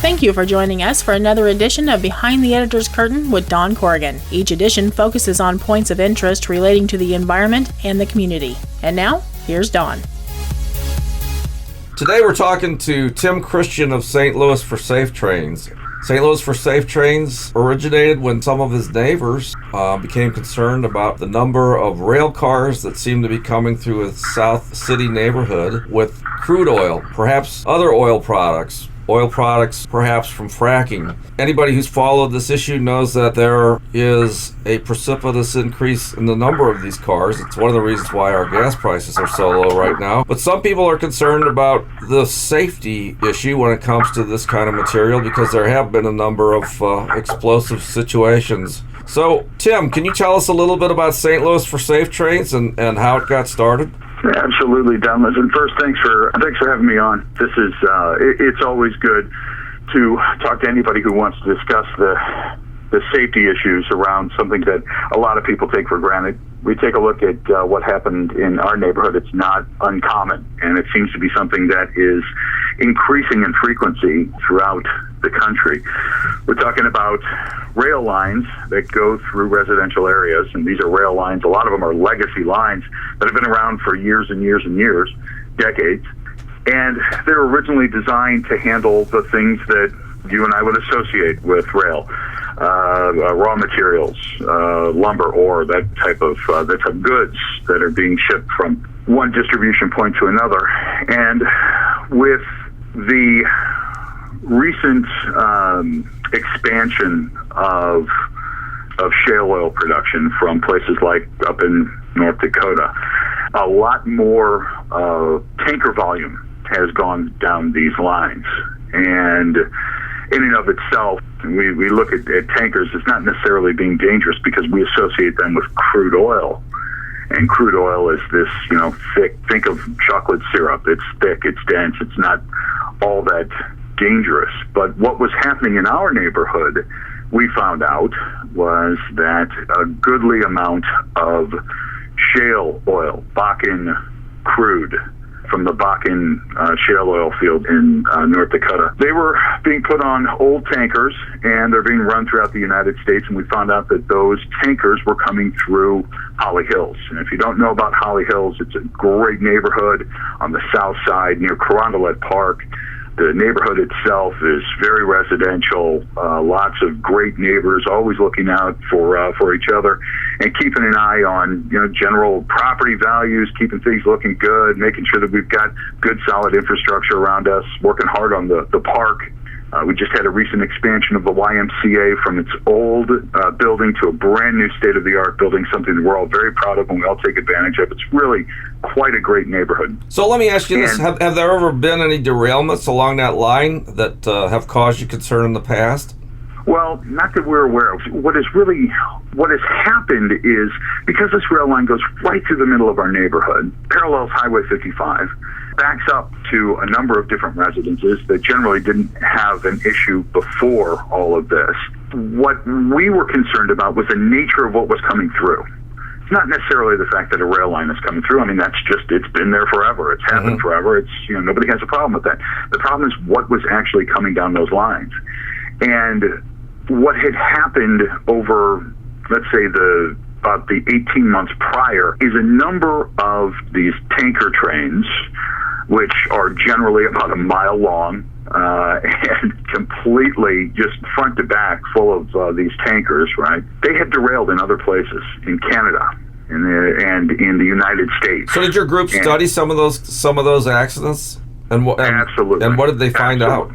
Thank you for joining us for another edition of Behind the Editor's Curtain with Don Corrigan. Each edition focuses on points of interest relating to the environment and the community. And now, here's Don. Today we're talking to Tim Christian of St. Louis for Safe Trains. St. Louis for Safe Trains originated when some of his neighbors became concerned about the number of rail cars that seemed to be coming through a South City neighborhood with crude oil, perhaps other oil products perhaps from fracking. Anybody who's followed this issue knows that there is a precipitous increase in the number of these cars. It's one of the reasons why our gas prices are so low right now. But some people are concerned about the safety issue when it comes to this kind of material because there have been a number of explosive situations. So, Tim, can you tell us a little bit about St. Louis for Safe Trains and how it got started? Absolutely, Don. Listen, first, thanks for having me on. This is it's always good to talk to anybody who wants to discuss the safety issues around something that a lot of people take for granted. We take a look at what happened in our neighborhood. It's not uncommon, and it seems to be something that is increasing in frequency throughout the country. We're talking about rail lines that go through residential areas, and these are rail lines. A lot of them are legacy lines that have been around for years and years and years, decades, and they're originally designed to handle the things that you and I would associate with rail. Raw materials, lumber, ore, that type of goods that are being shipped from one distribution point to another. And with the recent expansion of shale oil production from places like up in North Dakota, a lot more tanker volume has gone down these lines. And in and of itself, we look at tankers as not necessarily being dangerous because we associate them with crude oil. And crude oil is this, thick, think of chocolate syrup. It's thick, it's dense, it's not all that dangerous. But what was happening in our neighborhood, we found out, was that a goodly amount of shale oil, Bakken crude, from the Bakken shale oil field in North Dakota. They were being put on old tankers, and they're being run throughout the United States, and we found out that those tankers were coming through Holly Hills. And if you don't know about Holly Hills, it's a great neighborhood on the south side near Carondelet Park. The neighborhood itself is very residential, lots of great neighbors, always looking out for each other and keeping an eye on, general property values, keeping things looking good, making sure that we've got good, solid infrastructure around us, working hard on the park. We just had a recent expansion of the YMCA from its old building to a brand new state-of-the-art building, something that we're all very proud of and we all take advantage of. It's really quite a great neighborhood. So let me ask you this. Have there ever been any derailments along that line that have caused you concern in the past? Well, not that we're aware of. What has happened is, because this rail line goes right through the middle of our neighborhood, parallels Highway 55, backs up to a number of different residences that generally didn't have an issue before all of this. What we were concerned about was the nature of what was coming through. It's not necessarily the fact that a rail line is coming through. I mean, it's been there forever. It's happened forever. It's, nobody has a problem with that. The problem is what was actually coming down those lines. And what had happened over, let's say, about the 18 months prior is a number of these tanker trains, which are generally about a mile long and completely just front to back full of these tankers, right? They had derailed in other places, in Canada and in the United States. So did your group study some of those accidents? Absolutely. And what did they find out?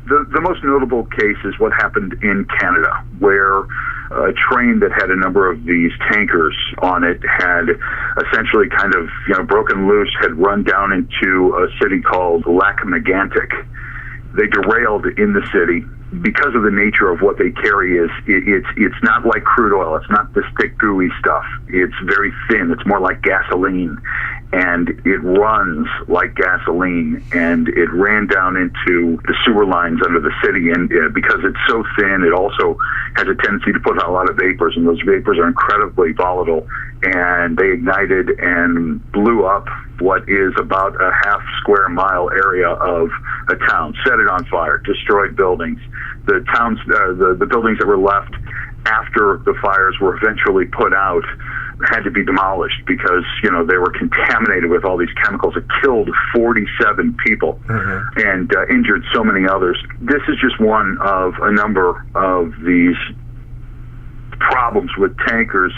The most notable case is what happened in Canada, where a train that had a number of these tankers on it had essentially kind of, broken loose, had run down into a city called Lac Megantic. They derailed in the city because of the nature of what they carry. It's not like crude oil. It's not this thick gooey stuff. It's very thin. It's more like gasoline, and it runs like gasoline, and it ran down into the sewer lines under the city, and because it's so thin, it also has a tendency to put out a lot of vapors, and those vapors are incredibly volatile, and they ignited and blew up what is about a half square mile area of a town, set it on fire, destroyed buildings. The towns, the buildings that were left after the fires were eventually put out had to be demolished because, they were contaminated with all these chemicals. It killed 47 people and injured so many others. This is just one of a number of these problems with tankers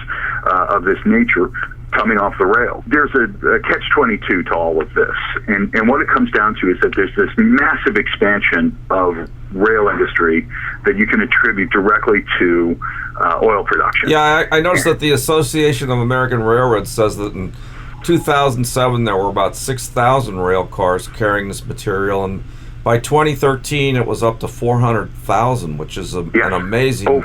of this nature coming off the rail. There's a catch-22 to all of this, and what it comes down to is that there's this massive expansion of rail industry that you can attribute directly to oil production. Yeah, I noticed that the Association of American Railroads says that in 2007 there were about 6,000 rail cars carrying this material, and by 2013 it was up to 400,000, which is an amazing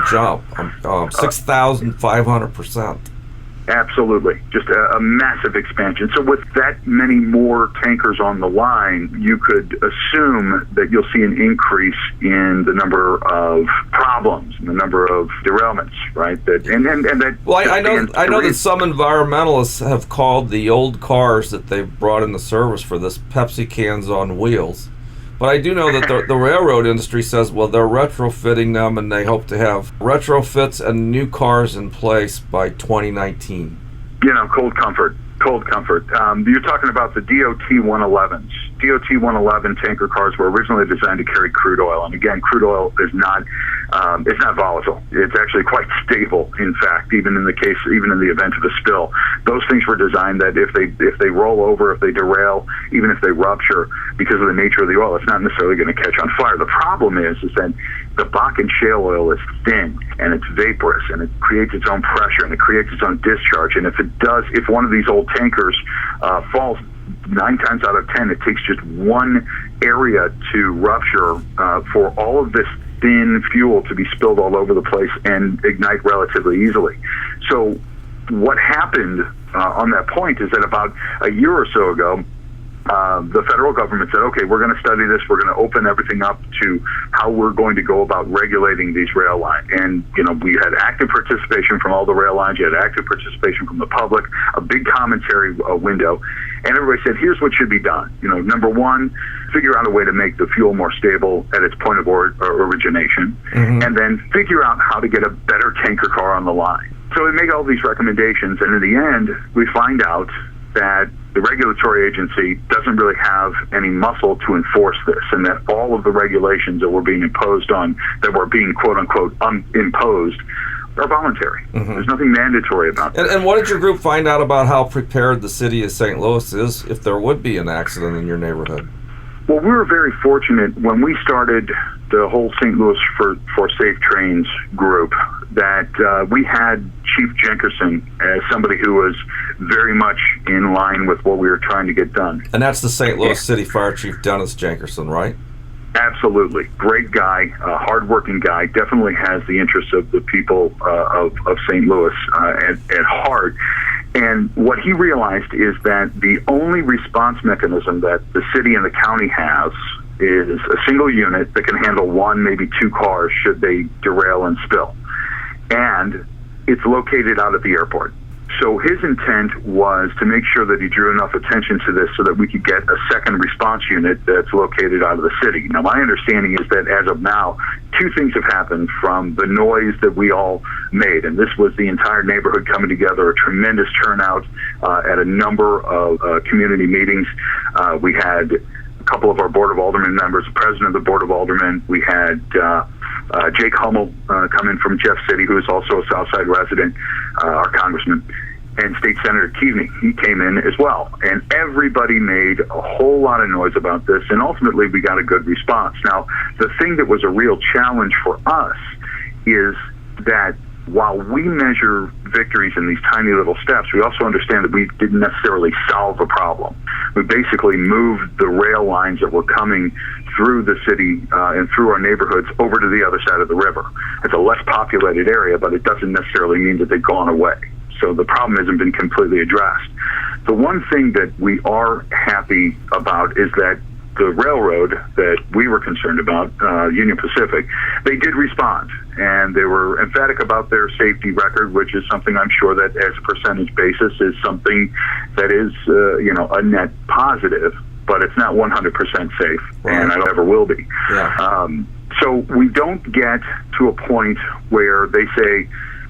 jump, 6,500%. Absolutely. Just a massive expansion. So with that many more tankers on the line, you could assume that you'll see an increase in the number of problems, and the number of derailments, right? I know that some environmentalists have called the old cars that they've brought into service for this Pepsi cans on wheels. But I do know that the railroad industry says, well, they're retrofitting them, and they hope to have retrofits and new cars in place by 2019. Cold comfort. You're talking about the DOT 111s. DOT 111 tanker cars were originally designed to carry crude oil, and again, crude oil is not volatile. It's actually quite stable. In fact, even in the event of a spill, those things were designed that if they roll over, if they derail, even if they rupture, because of the nature of the oil, it's not necessarily going to catch on fire. The problem is that the Bakken shale oil is thin and it's vaporous, and it creates its own pressure and it creates its own discharge. And if one of these old tankers falls, 9 times out of 10, it takes just one area to rupture for all of this thin fuel to be spilled all over the place and ignite relatively easily. So what happened on that point is that about a year or so ago, the federal government said, okay, we're going to study this. We're going to open everything up to how we're going to go about regulating these rail lines. And, we had active participation from all the rail lines. You had active participation from the public, a big commentary window. And everybody said, here's what should be done. Number one, figure out a way to make the fuel more stable at its point of origination. And then figure out how to get a better tanker car on the line. So we make all these recommendations. And in the end, we find out that the regulatory agency doesn't really have any muscle to enforce this, and that all of the regulations that were being imposed quote unquote imposed are voluntary. There's nothing mandatory about that. And what did your group find out about how prepared the city of St. Louis is if there would be an accident in your neighborhood? Well, we were very fortunate when we started the whole St. Louis for Safe Trains group that we had Chief Jenkerson as somebody who was very much in line with what we were trying to get done. And that's the St. Louis City Fire Chief Dennis Jenkerson, right? Absolutely. Great guy, hardworking guy, definitely has the interests of the people of St. Louis at heart. And what he realized is that the only response mechanism that the city and the county has is a single unit that can handle 1, maybe 2 cars should they derail and spill. And it's located out at the airport. So his intent was to make sure that he drew enough attention to this so that we could get a second response unit that's located out of the city. Now, my understanding is that as of now, 2 things have happened from the noise that we all made. And this was the entire neighborhood coming together, a tremendous turnout at a number of community meetings. We had a couple of our Board of Aldermen members, the president of the Board of Aldermen. We had Jake Hummel come in from Jeff City, who is also a Southside resident, our congressman, and State Senator Keaveney. He came in as well. And everybody made a whole lot of noise about this, and ultimately we got a good response. Now, the thing that was a real challenge for us is that while we measure victories in these tiny little steps, we also understand that we didn't necessarily solve a problem. We basically moved the rail lines that were coming through the city and through our neighborhoods over to the other side of the river. It's a less populated area, but it doesn't necessarily mean that they've gone away. So the problem hasn't been completely addressed. The one thing that we are happy about is that the railroad that we were concerned about, Union Pacific, they did respond, and they were emphatic about their safety record, which is something I'm sure that as a percentage basis is something that is, a net positive. but it's not 100% safe, right. and I don't ever will be. Yeah. So we don't get to a point where they say,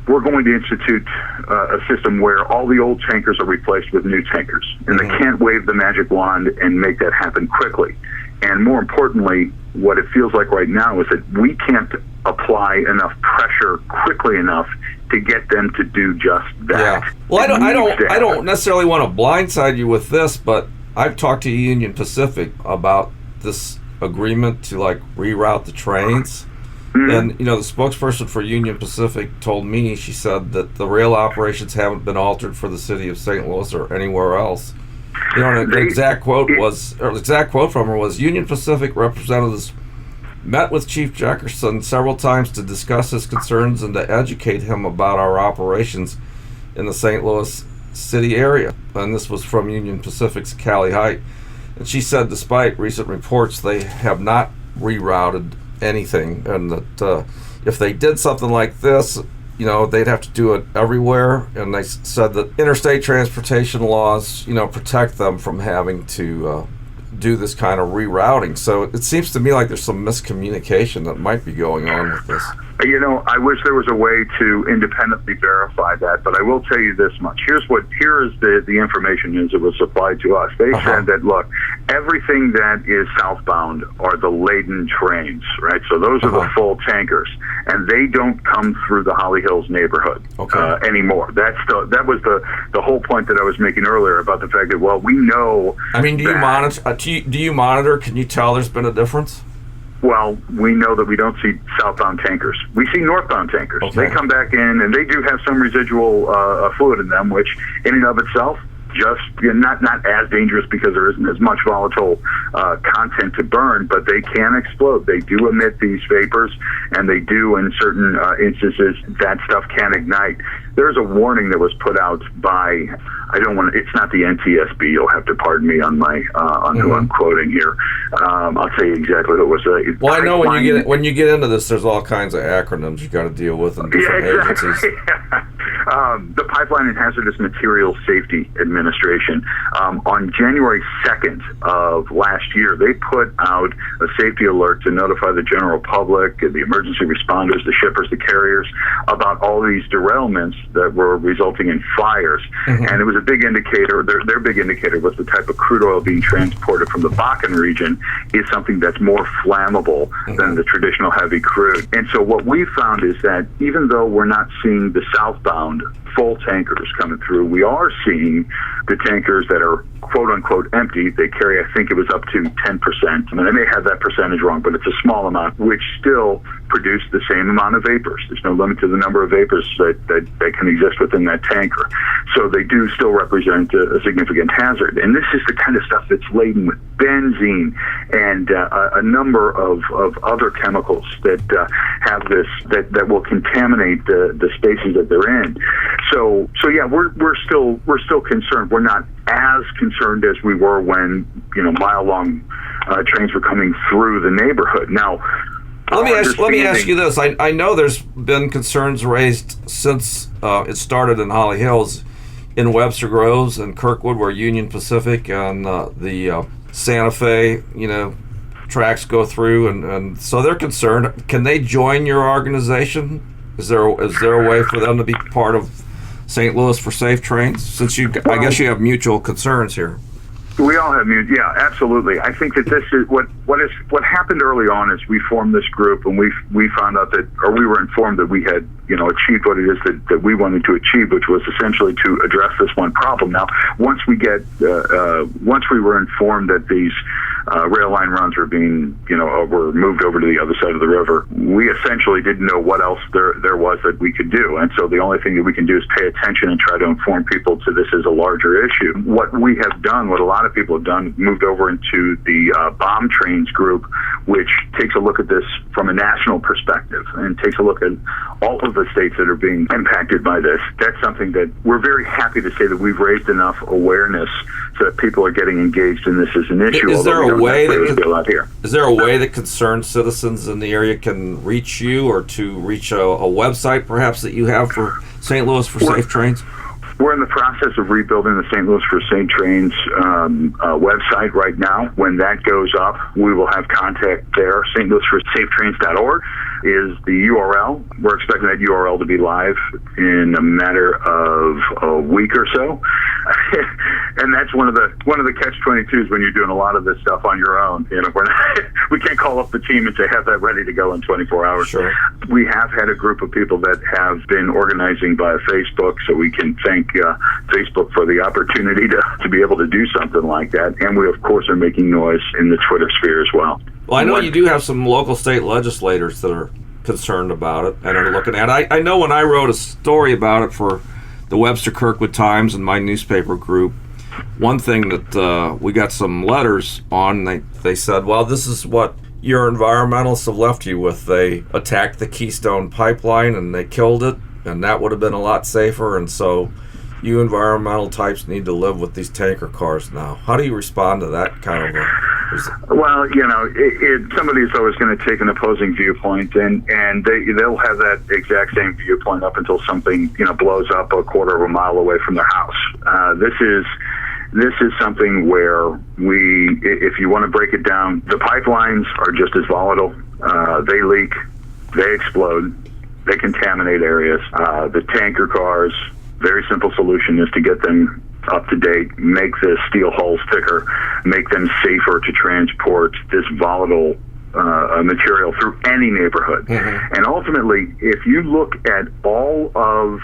we're going to institute a system where all the old tankers are replaced with new tankers, and they can't wave the magic wand and make that happen quickly. And more importantly, what it feels like right now is that we can't apply enough pressure quickly enough to get them to do just that. Yeah. Well, I don't necessarily want to blindside you with this, but I've talked to Union Pacific about this agreement to reroute the trains. And, the spokesperson for Union Pacific told me, she said that the rail operations haven't been altered for the city of St. Louis or anywhere else. The exact quote from her was, Union Pacific representatives met with Chief Jefferson several times to discuss his concerns and to educate him about our operations in the St. Louis city area. And this was from Union Pacific's Cali Height. And she said, despite recent reports, they have not rerouted anything, and that if they did something like this, they'd have to do it everywhere. And they said that interstate transportation laws, protect them from having to do this kind of rerouting. So it seems to me like there's some miscommunication that might be going on with this. I wish there was a way to independently verify that, but I will tell you this much. Here is the information as it was supplied to us. They said that, look, everything that is southbound are the laden trains, right? So those are the full tankers, and they don't come through the Holly Hills neighborhood anymore. That was the whole point that I was making earlier about the fact that, well, we know. I mean, do you monitor? Can you tell there's been a difference? Well, we know that we don't see southbound tankers. We see northbound tankers. Okay. They come back in, and they do have some residual fluid in them, which in and of itself, just not as dangerous because there isn't as much volatile content to burn, but they can explode. They do emit these vapors, and they do, in certain instances, that stuff can ignite. There's a warning that was put out by, it's not the NTSB, you'll have to pardon me on my on who I'm quoting here. I'll tell you exactly what it was. Well, I know when you get into this, there's all kinds of acronyms you got to deal with in different agencies. The Pipeline and Hazardous Materials Safety Administration, on January 2nd of last year, they put out a safety alert to notify the general public, the emergency responders, the shippers, the carriers, about all these derailments that were resulting in fires. And it was a big indicator. Their big indicator was the type of crude oil being transported from the Bakken region is something that's more flammable than the traditional heavy crude. And so what we found is that even though we're not seeing the southbound full tankers coming through, we are seeing the tankers that are quote-unquote empty. They carry, I think it was up to 10%. I mean, I may have that percentage wrong, but it's a small amount, which still produce the same amount of vapors. There's no limit to the number of vapors that can exist within that tanker. So they do still represent a significant hazard. And this is the kind of stuff that's laden with benzene and a number of other chemicals that have this, that will contaminate the spaces that they're in. So yeah, we're still concerned. We're not as concerned as we were when mile-long trains were coming through the neighborhood. Now, let me ask you this. I know there's been concerns raised since it started in Holly Hills, in Webster Groves and Kirkwood, where Union Pacific and the Santa Fe, tracks go through, and so they're concerned. Can they join your organization? Is there a way for them to be part of St. Louis for Safe Trains? Since I guess you have mutual concerns here. We all have news. Yeah, absolutely. I think that this is what happened early on is we formed this group, and we found out that, or we were informed that we had achieved what it is that we wanted to achieve, which was essentially to address this one problem. Now, once we were informed that these rail line runs were being were moved over to the other side of the river, we essentially didn't know what else there was that we could do, and so the only thing that we can do is pay attention and try to inform people to this as a larger issue. What we have done, what a lot of people have done, moved over into the bomb trains group, which takes a look at this from a national perspective and takes a look at all of the states that are being impacted by this. That's something that we're very happy to say that we've raised enough awareness so that people are getting engaged in this as an issue. Is there a way that concerned citizens in the area can reach you, or to reach a website perhaps that you have for St. Louis for Safe Trains? We're in the process of rebuilding the St. Louis for Safe Trains website right now. When that goes up, we will have contact there. stlouisforsafetrains.org is the URL. We're expecting that URL to be live in a matter of a week or so. And that's one of the catch-22s when you're doing a lot of this stuff on your own. We can't call up the team and say, have that ready to go in 24 hours. Sure. We have had a group of people that have been organizing via Facebook, so we can thank Facebook for the opportunity to be able to do something like that. And we, of course, are making noise in the Twitter sphere as well. Well, I know you do have some local state legislators that are concerned about it and are looking at it. I know when I wrote a story about it for the Webster-Kirkwood Times and my newspaper group, one thing that we got some letters on, they said, well, this is what your environmentalists have left you with. They attacked the Keystone Pipeline and they killed it, and that would have been a lot safer, and so you environmental types need to live with these tanker cars now. How do you respond to that kind of Well, somebody's always going to take an opposing viewpoint, and they'll have that exact same viewpoint up until something blows up a quarter of a mile away from their house. This is something where if you want to break it down, the pipelines are just as volatile. They leak, they explode, they contaminate areas. The tanker cars, very simple solution is to get them up to date, make the steel hulls thicker, make them safer to transport this volatile material through any neighborhood. Mm-hmm. And ultimately, if you look at all of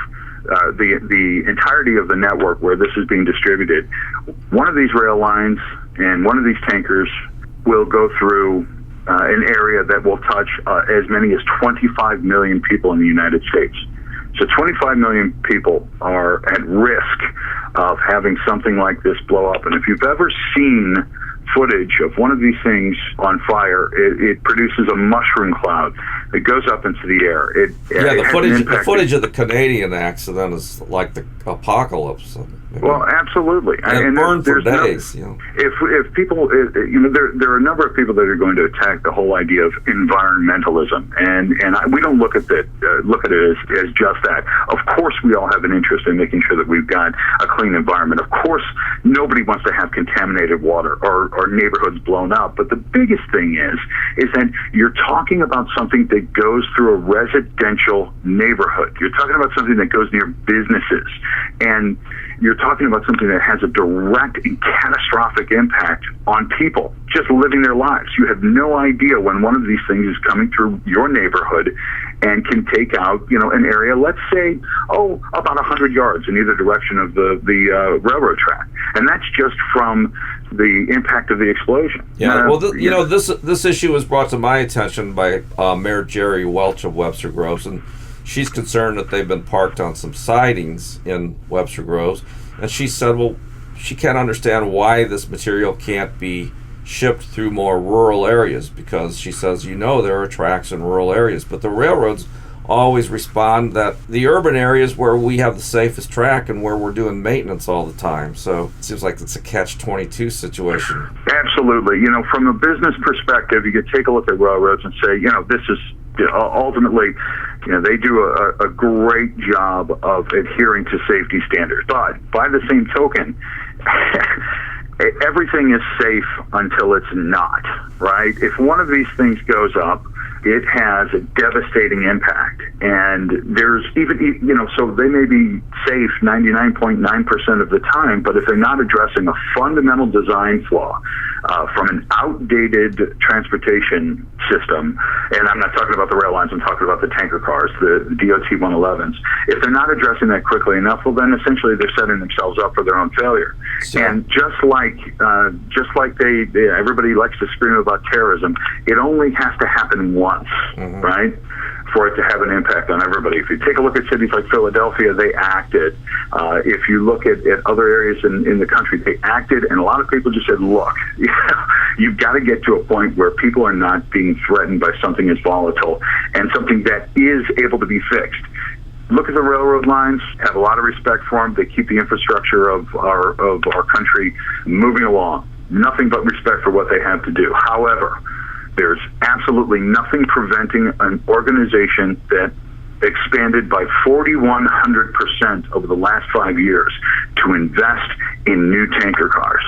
the entirety of the network where this is being distributed, one of these rail lines and one of these tankers will go through an area that will touch as many as 25 million people in the United States. So 25 million people are at risk of having something like this blow up. And if you've ever seen footage of one of these things on fire, it produces a mushroom cloud. It goes up into the air. The footage of the Canadian accident is like the apocalypse. Well, absolutely. And it burned for days. If people, there are a number of people that are going to attack the whole idea of environmentalism, and we don't look at it as just that. Of course, we all have an interest in making sure that we've got a clean environment. Of course, nobody wants to have contaminated water or neighborhoods blown up. But the biggest thing is that you're talking about something that goes through a residential neighborhood. You're talking about something that goes near businesses, and you're talking about something that has a direct and catastrophic impact on people just living their lives. You have no idea when one of these things is coming through your neighborhood and can take out, an area, let's say, about 100 yards in either direction of the railroad track. And that's just from the impact of the explosion. Yeah, this issue was brought to my attention by Mayor Jerry Welch of Webster Groves, and she's concerned that they've been parked on some sidings in Webster Groves, and she said, well, she can't understand why this material can't be shipped through more rural areas, because she says, there are tracks in rural areas, but the railroads always respond that the urban areas where we have the safest track and where we're doing maintenance all the time. So it seems like it's a catch-22 situation. Absolutely. From a business perspective, you could take a look at railroads and say, this is ultimately, they do a great job of adhering to safety standards. But by the same token, everything is safe until it's not, right? If one of these things goes up, it has a devastating impact. And there's so they may be safe 99.9% of the time, but if they're not addressing a fundamental design flaw from an outdated transportation system, and I'm not talking about the rail lines, I'm talking about the tanker cars, the DOT 111s, if they're not addressing that quickly enough, well, then essentially they're setting themselves up for their own failure. So, and just like everybody likes to scream about terrorism, it only has to happen once, mm-hmm. right, for it to have an impact on everybody. If you take a look at cities like Philadelphia, they acted. If you look at other areas in the country, they acted, and a lot of people just said, look, you've got to get to a point where people are not being threatened by something as volatile and something that is able to be fixed. Look at the railroad lines, have a lot of respect for them. They keep the infrastructure of our country moving along. Nothing but respect for what they have to do. However, there's absolutely nothing preventing an organization that expanded by 4,100% over the last 5 years to invest in new tanker cars.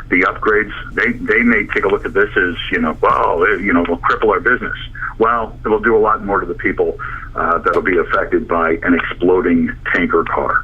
The upgrades, they may take a look at this as, will cripple our business. Well, it will do a lot more to the people that'll be affected by an exploding tanker car.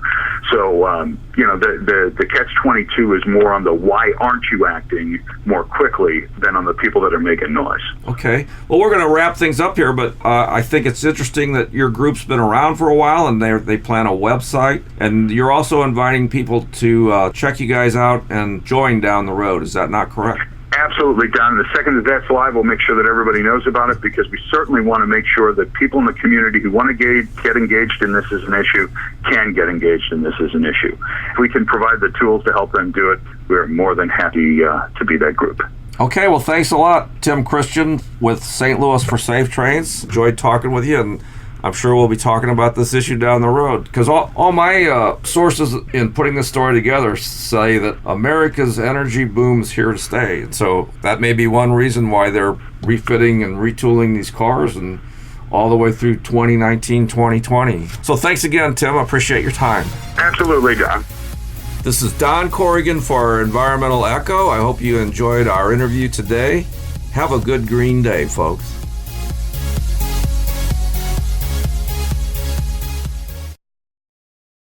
So, the catch-22 is more on the why aren't you acting more quickly than on the people that are making noise. Okay. Well, we're going to wrap things up here, but I think it's interesting that your group's been around for a while and they plan a website, and you're also inviting people to check you guys out and join down the road. Is that not correct? Absolutely, Don. The second that that's live, we'll make sure that everybody knows about it, because we certainly want to make sure that people in the community who want to get engaged in this as an issue can get engaged in this as an issue. If we can provide the tools to help them do it, we're more than happy to be that group. Okay, well, thanks a lot, Tim Christian with St. Louis for Safe Trains. Enjoyed talking with you, and I'm sure we'll be talking about this issue down the road, because all my sources in putting this story together say that America's energy boom is here to stay. And so that may be one reason why they're refitting and retooling these cars and all the way through 2019, 2020. So thanks again, Tim. I appreciate your time. Absolutely, Don. This is Don Corrigan for Environmental Echo. I hope you enjoyed our interview today. Have a good green day, folks.